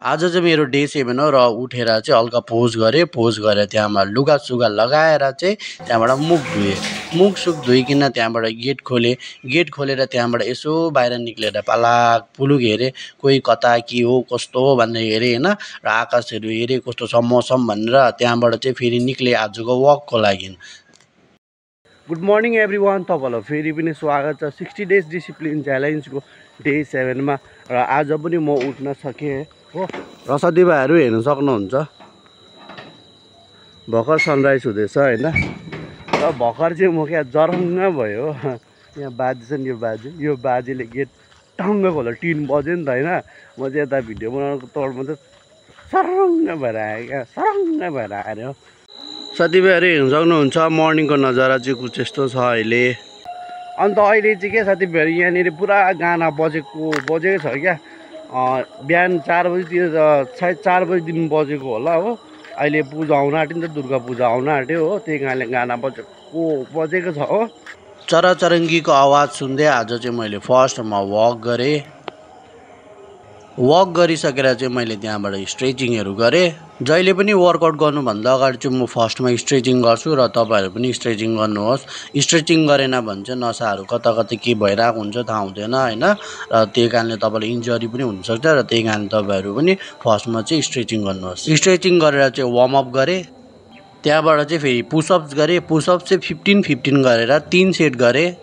आज चाहिँ मेरो डे 7 हो र उठेर चाहिँ हल्का पोज गरेँ। पोज गरेर त्यहाँबाट लुगासुगा लगाएर चाहिँ त्यहाँबाट मुखसुख धोइकन त्यहाँबाट गेट खोलेँ। गेट खोलेर त्यहाँबाट यसो बाहिर निक्लेर पालाक पुलुक हेरेँ, कोही कता के हो कस्तो हो भनेर हेरेँ होइन। र आकाशहरू हेरेँ कस्तो छ मौसम भनेर त्यहाँबाट चाहिँ फेरि निक्लेँ आजको वकको लागि। गुड मर्निङ एभ्रिवान, तपाईँहरूलाई फेरि पनि स्वागत छ 60 डेज डिसिप्लिन च्यालेन्जको डे 7 मा। र आज पनि म उठ्न सकेँ हो। र साथीभाइहरू हेर्न सक्नुहुन्छ भर्खर सनराइज हुँदैछ होइन। र भर्खर चाहिँ म क्या जरङ्ग भयो। यहाँ बाजे छ नि, यो बाजेले गेट टङ्ग खोल्यो, 3 बज्यो नि त होइन। म चाहिँ यता भिडियो बनाउनुको तौरमा चाहिँ सरङ्ग भएर आएँ क्या, सरङ्ग भएर आएर हो। साथीभाइहरू हेर्न सक्नुहुन्छ मर्निङको नजारा चाहिँ कुछ यस्तो छ अहिले। अन्त अहिले चाहिँ क्या साथीभाइहरू यहाँनिर पुरा गाना बजेको छ क्या। बिहान 4 बजीतिर सायद 4 बजीदेखि बजेको होला हो। अहिले पूजा आउन आँट्यो नि त, दुर्गा पूजा आउन आँट्यो हो। त्यही कारणले गाना बजेको छ हो। चराचरङ्गीको आवाज सुन्दै आज चाहिँ मैले फर्स्टमा वक गरेँ। वक गरिसकेर चाहिँ मैले त्यहाँबाट स्ट्रेचिङहरू गरेँ। जहिले पनि वर्कआउट गर्नुभन्दा अगाडि चाहिँ म फर्स्टमा स्ट्रेचिङ गर्छु र तपाईँहरू पनि स्ट्रेचिङ गर्नुहोस्। स्ट्रेचिङ गरेन भने चाहिँ नसाहरू कता के भइरहेको हुन्छ थाहा हुँदैन होइन। र त्यही कारणले तपाईँलाई इन्जरी पनि हुनसक्छ। र त्यही कारणले तपाईँहरू पनि फर्स्टमा चाहिँ स्ट्रेचिङ गर्नुहोस्। स्ट्रेचिङ गरेर चाहिँ वार्मअप गरेँ। त्यहाँबाट चाहिँ फेरि पुसअप्स गरेँ। पुसअप्स चाहिँ 15-15 गरेर 3 सेट गरेँ।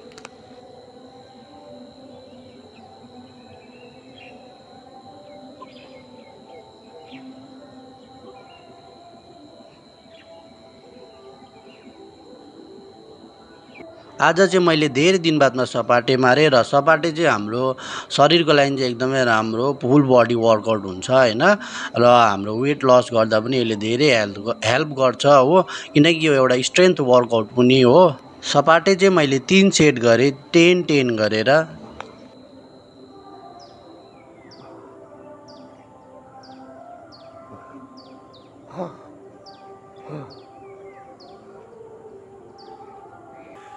आज चाहिँ मैले धेरै दिन बादमा सपाटे मारेँ। र सपाटे चाहिँ हाम्रो शरीरको लागि चाहिँ एकदमै राम्रो फुल बडी वर्कआउट हुन्छ होइन। र हाम्रो वेट लस गर्दा पनि यसले धेरै हेल्प गर्छ हो, किनकि यो एउटा स्ट्रेन्थ वर्कआउट पनि हो। सपाटे चाहिँ मैले 3 सेट गरेँ 10-10 गरेर।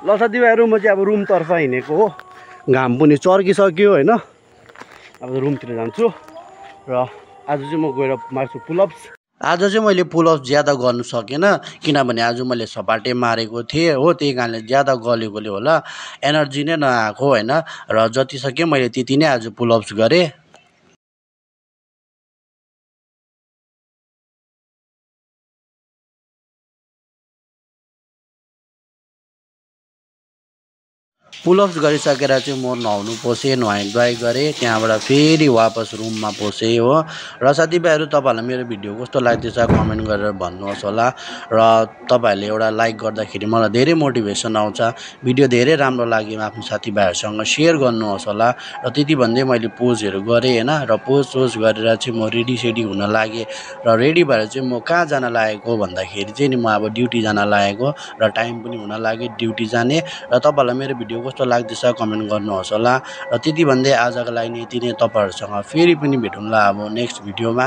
ल साथीभाइहरू म चाहिँ अब रुमतर्फ हिँडेको हो। घाम पनि चर्किसक्यो होइन। अब रुमतिर जान्छु र आज चाहिँ म गएर मार्छु पुलअप्स। आज चाहिँ मैले पुलअप्स ज्यादा गर्नु सकेन किनभने आज मैले सपाटे मारेको थिएँ हो। त्यही कारणले ज्यादा गलेकोले होला एनर्जी नै नआएको होइन। र जति सक्यो मैले त्यति नै आज पुलअप्स गरेँ। पुलअप्स गरिसकेर चाहिँ म नुहाउनु पसेँ, नुहाई गरेँ। त्यहाँबाट फेरि वापस रुममा पसेँ हो। र साथीभाइहरू तपाईँहरूलाई मेरो भिडियो कस्तो लाग्दैछ कमेन्ट गरेर भन्नुहोस् होला। र तपाईँहरूले एउटा लाइक गर्दाखेरि मलाई धेरै मोटिभेसन आउँछ। भिडियो धेरै राम्रो लाग्यो आफ्नो साथीभाइहरूसँग सेयर गर्नुहोस् होला। र त्यति भन्दै मैले पोजहरू गरेँ होइन। र पोज गरेर चाहिँ म रेडी हुन लागेँ। र रेडी भएर चाहिँ म कहाँ जान लागेको भन्दाखेरि चाहिँ नि म अब ड्युटी जान लागेको। र टाइम पनि हुन लाग्यो ड्युटी जाने। र तपाईँहरूलाई मेरो भिडियो कस्तो लाग्दैछ कमेन्ट गर्नुहोस् होला। र त्यति भन्दै आजको लागि यति नै। तपाईँहरूसँग फेरि पनि भेटौँला अब नेक्स्ट भिडियोमा।